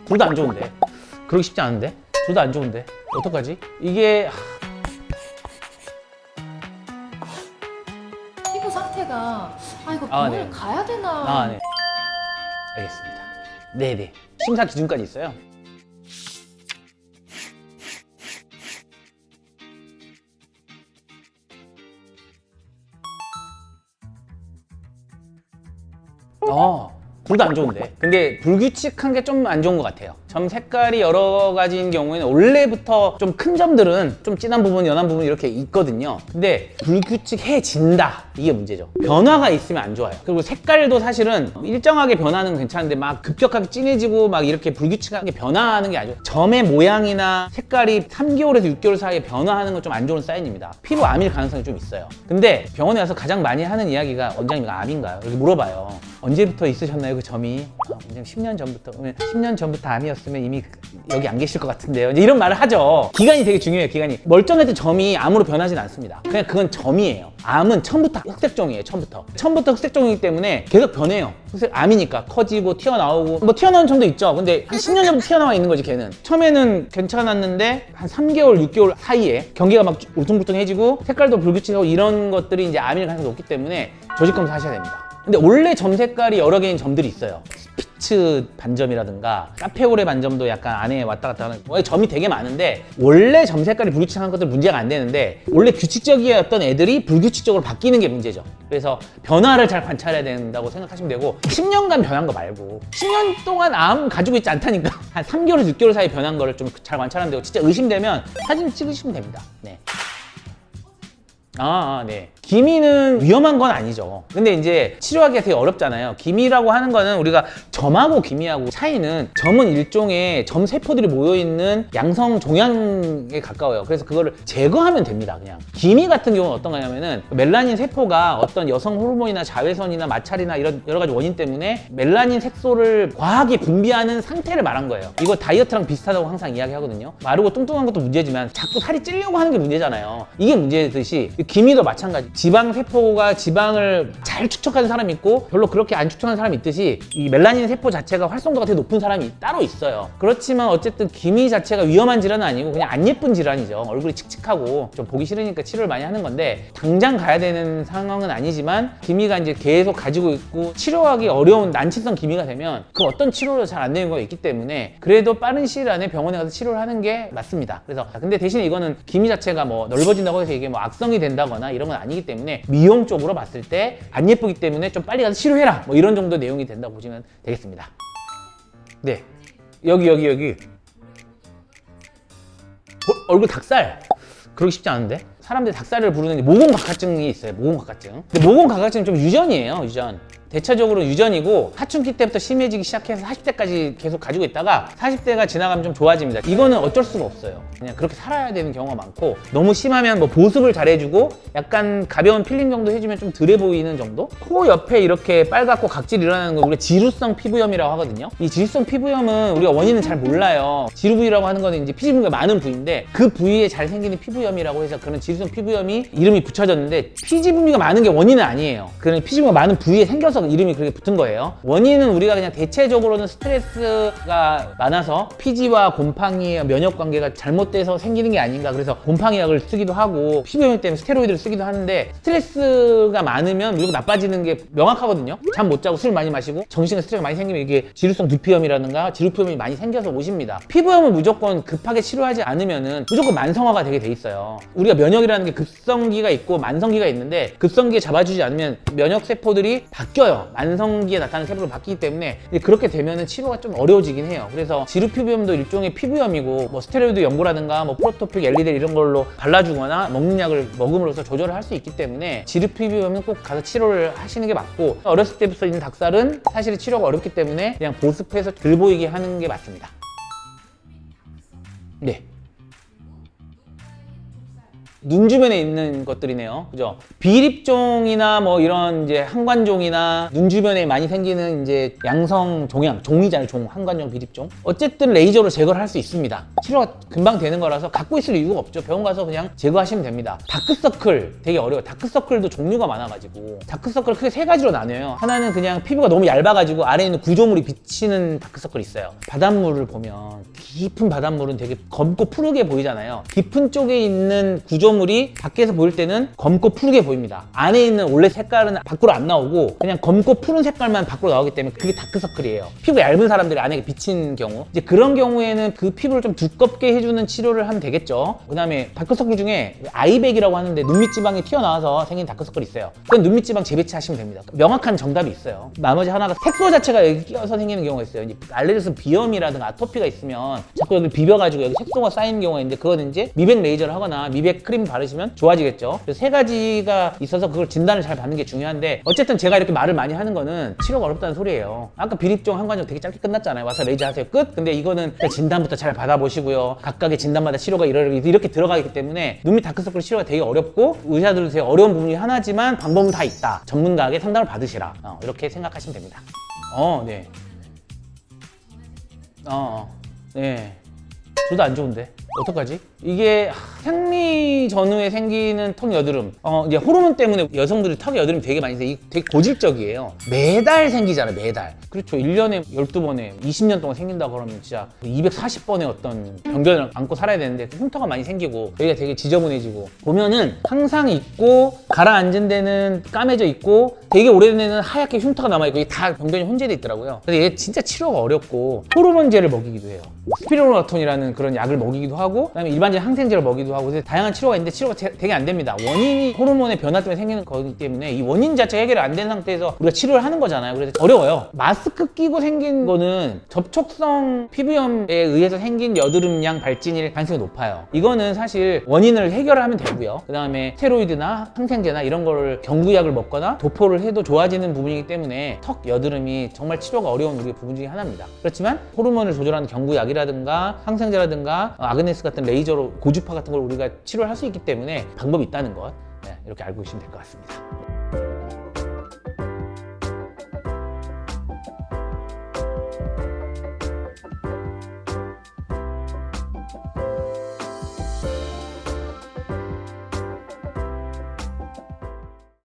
둘 다 안 좋은데. 그러기 쉽지 않은데. 둘 다 안 좋은데. 어떡하지? 이게 피부 상태가 이거 병원을 네. 가야 되나? 네. 알겠습니다. 네네. 심사 기준까지 있어요. 둘 다 안 좋은데. 근데 불규칙한 게 좀 안 좋은 것 같아요. 점 색깔이 여러 가지인 경우에는 원래부터 좀 큰 점들은 좀 진한 부분, 연한 부분 이렇게 있거든요. 근데 불규칙해진다. 이게 문제죠. 변화가 있으면 안 좋아요. 그리고 색깔도 사실은 일정하게 변하는 건 괜찮은데 막 급격하게 진해지고 막 이렇게 불규칙하게 변화하는 게 아니죠. 점의 모양이나 색깔이 3개월에서 6개월 사이에 변화하는 건 좀 안 좋은 사인입니다. 피부 암일 가능성이 좀 있어요. 근데 병원에 와서 가장 많이 하는 이야기가 원장님 이거 암인가요? 이렇게 물어봐요. 언제부터 있으셨나요? 그 점이? 원장님 10년 전부터. 그러면 10년 전부터 암이었으면 이미 여기 안 계실 것 같은데요. 이제 이런 말을 하죠. 기간이 되게 중요해요. 기간이. 멀쩡했던 점이 암으로 변하진 않습니다. 그냥 그건 점이에요. 암은 처음부터 흑색종이에요. 처음부터 흑색종이기 때문에 계속 변해요. 암이니까 커지고 튀어나오고 뭐 튀어나오는 점도 있죠. 근데 한 10년 전부터 튀어나와 있는 거지 걔는. 처음에는 괜찮았는데 한 3개월, 6개월 사이에 경계가 막 울퉁불퉁해지고 색깔도 불규칙하고 이런 것들이 이제 암일 가능성이 높기 때문에 조직 검사 하셔야 됩니다. 근데 원래 점 색깔이 여러 개인 점들이 있어요. 스피츠 반점이라든가 카페오레 반점도 약간 안에 왔다 갔다 하는 점이 되게 많은데 원래 점 색깔이 불규칙한 것들 문제가 안 되는데 원래 규칙적이었던 애들이 불규칙적으로 바뀌는 게 문제죠. 그래서 변화를 잘 관찰해야 된다고 생각하시면 되고 10년간 변한 거 말고 10년 동안 암 가지고 있지 않다니까 한 3개월에서 6개월 사이에 변한 거를 좀 잘 관찰하면 되고 진짜 의심되면 사진 찍으시면 됩니다. 네. 네. 기미는 위험한 건 아니죠. 근데 이제 치료하기가 되게 어렵잖아요. 기미라고 하는 거는 우리가 점하고 기미하고 차이는 점은 일종의 점 세포들이 모여있는 양성 종양에 가까워요. 그래서 그거를 제거하면 됩니다. 그냥. 기미 같은 경우는 어떤 거냐면은 멜라닌 세포가 어떤 여성 호르몬이나 자외선이나 마찰이나 이런 여러 가지 원인 때문에 멜라닌 색소를 과하게 분비하는 상태를 말한 거예요. 이거 다이어트랑 비슷하다고 항상 이야기하거든요. 마르고 뚱뚱한 것도 문제지만 자꾸 살이 찌려고 하는 게 문제잖아요. 이게 문제듯이 기미도 마찬가지. 지방 세포가 지방을 잘 축적하는 사람이 있고 별로 그렇게 안 축적하는 사람이 있듯이 이 멜라닌 세포 자체가 활성도가 되게 높은 사람이 따로 있어요. 그렇지만 어쨌든 기미 자체가 위험한 질환은 아니고 그냥 안 예쁜 질환이죠. 얼굴이 칙칙하고 좀 보기 싫으니까 치료를 많이 하는 건데 당장 가야 되는 상황은 아니지만 기미가 이제 계속 가지고 있고 치료하기 어려운 난치성 기미가 되면 그 어떤 치료도 잘 안 되는 거가 있기 때문에 그래도 빠른 시일 안에 병원에 가서 치료를 하는 게 맞습니다. 그래서 근데 대신 이거는 기미 자체가 뭐 넓어진다고 해서 이게 뭐 악성이 된다거나 이런 건 아니기 때문에 미용 쪽으로 봤을 때 안 예쁘기 때문에 좀 빨리 가서 치료해라 뭐 이런 정도 내용이 된다고 보시면 되겠습니다. 네, 여기 얼굴 닭살 그러기 쉽지 않은데 사람들이 닭살을 부르는 게 모공각화증이 있어요. 모공각화증. 근데 모공각화증은 좀 유전이에요. 유전. 대체적으로 유전이고 사춘기 때부터 심해지기 시작해서 40대까지 계속 가지고 있다가 40대가 지나가면 좀 좋아집니다. 이거는 어쩔 수가 없어요. 그냥 그렇게 살아야 되는 경우가 많고 너무 심하면 뭐 보습을 잘 해주고 약간 가벼운 필링 정도 해주면 좀 덜해 보이는 정도? 코 옆에 이렇게 빨갛고 각질 일어나는 거 우리가 지루성 피부염이라고 하거든요. 이 지루성 피부염은 우리가 원인은 잘 몰라요. 지루 부위라고 하는 거는 이제 피지분기가 많은 부위인데 그 부위에 잘 생기는 피부염이라고 해서 그런 지루성 피부염이 이름이 붙여졌는데 피지분기가 많은 게 원인은 아니에요. 그런 피지분기가 많은 부위에 생겨서 이름이 그렇게 붙은 거예요. 원인은 우리가 그냥 대체적으로는 스트레스가 많아서 피지와 곰팡이의 면역 관계가 잘못돼서 생기는 게 아닌가. 그래서 곰팡이약을 쓰기도 하고 피부염 때문에 스테로이드를 쓰기도 하는데 스트레스가 많으면 무조건 나빠지는 게 명확하거든요. 잠 못 자고 술 많이 마시고 정신에 스트레스가 많이 생기면 이게 지루성 두피염이라든가 지루피염이 많이 생겨서 오십니다. 피부염은 무조건 급하게 치료하지 않으면은 무조건 만성화가 되게 돼 있어요. 우리가 면역이라는 게 급성기가 있고 만성기가 있는데 급성기에 잡아주지 않으면 면역 세포들이 바뀌어요. 만성기에 나타나는 세포로 바뀌기 때문에 그렇게 되면은 치료가 좀 어려워지긴 해요. 그래서 지루피부염도 일종의 피부염이고 뭐 스테로이드 연고라든가 뭐 프로토픽, 엘리델 이런 걸로 발라주거나 먹는 약을 먹음으로써 조절을 할 수 있기 때문에 지루피부염은 꼭 가서 치료를 하시는 게 맞고 어렸을 때부터 있는 닭살은 사실 치료가 어렵기 때문에 그냥 보습해서 덜 보이게 하는 게 맞습니다. 네. 눈 주변에 있는 것들이네요. 그죠? 비립종이나 뭐 이런 이제 항관종이나 눈 주변에 많이 생기는 이제 양성 종양, 종이잖아요. 종, 항관종, 비립종. 어쨌든 레이저로 제거를 할 수 있습니다. 치료가 금방 되는 거라서 갖고 있을 이유가 없죠. 병원 가서 그냥 제거하시면 됩니다. 다크서클 되게 어려워요. 다크서클도 종류가 많아가지고 다크서클 크게 세 가지로 나뉘어요. 하나는 그냥 피부가 너무 얇아가지고 아래에 있는 구조물이 비치는 다크서클이 있어요. 바닷물을 보면 깊은 바닷물은 되게 검고 푸르게 보이잖아요. 깊은 쪽에 있는 구조물이 밖에서 보일 때는 검고 푸르게 보입니다. 안에 있는 원래 색깔은 밖으로 안 나오고 그냥 검고 푸른 색깔만 밖으로 나오기 때문에 그게 다크서클이에요. 피부가 얇은 사람들이 안에 비친 경우, 이제 그런 경우에는 그 피부를 좀 두껍게 해주는 치료를 하면 되겠죠. 그 다음에 다크서클 중에 아이백이라고 하는데 눈밑 지방이 튀어나와서 생긴 다크서클이 있어요. 그건 눈밑 지방 재배치하시면 됩니다. 명확한 정답이 있어요. 나머지 하나가 색소 자체가 여기 끼어서 생기는 경우가 있어요. 이제 알레르기 비염이라든가 아토피가 있으면 자꾸 여기 비벼가지고 여기 색소가 쌓이는 경우가 있는데, 그거는 이제 미백 레이저를 하거나 미백 크림 바르시면 좋아지겠죠. 그래서 세 가지가 있어서 그걸 진단을 잘 받는 게 중요한데, 어쨌든 제가 이렇게 말을 많이 하는 거는 치료가 어렵다는 소리예요. 아까 비립종, 항관종 되게 짧게 끝났잖아요. 와서 레이저 하세요, 끝. 근데 이거는 진단부터 잘 받아보시고요. 각각의 진단마다 치료가 이렇게 들어가기 때문에 눈밑 다크서클 치료가 되게 어렵고 의사들도 되게 어려운 부분이 하나지만 방법은 다 있다. 전문가에게 상담을 받으시라. 이렇게 생각하시면 됩니다. 네. 네. 저도 안 좋은데 어떡하지? 이게 생리 전후에 생기는 턱 여드름, 이제 호르몬 때문에 여성들이 턱 여드름이 되게 많이 생겨요. 되게 고질적이에요. 매달 생기잖아요, 매달. 그렇죠. 1년에 12번에 20년 동안 생긴다 그러면 진짜 240번의 어떤 병변을 안고 살아야 되는데 흉터가 많이 생기고 여기가 되게 지저분해지고, 보면은 항상 있고 가라앉은 데는 까매져 있고 되게 오래된 데는 하얗게 흉터가 남아있고, 이게 다 병변이 혼재돼 있더라고요. 근데 얘 진짜 치료가 어렵고 호르몬제를 먹이기도 해요. 스피루라톤이라는 그런 약을 먹이기도 하고, 그다음에 일반적인 항생제를 먹이기도 하고, 그래서 다양한 치료가 있는데 치료가 되게 안 됩니다. 원인이 호르몬의 변화 때문에 생기는 거기 때문에 이 원인 자체가 해결이 안 된 상태에서 우리가 치료를 하는 거잖아요. 그래서 어려워요. 마스크 끼고 생긴 거는 접촉성 피부염에 의해서 생긴 여드름양 발진일 가능성이 높아요. 이거는 사실 원인을 해결을 하면 되고요. 그 다음에 스테로이드나 항생제나 이런 거를 경구약을 먹거나 도포를 해도 좋아지는 부분이기 때문에 턱 여드름이 정말 치료가 어려운 우리 부분 중에 하나입니다. 그렇지만 호르몬을 조절하는 경구약이라든가 항생제라든가 아그네스 같은 레이저로 고주파 같은 걸 우리가 치료를 할 수 있기 때문에 방법이 있다는 것, 이렇게 알고 계시면 될 것 같습니다.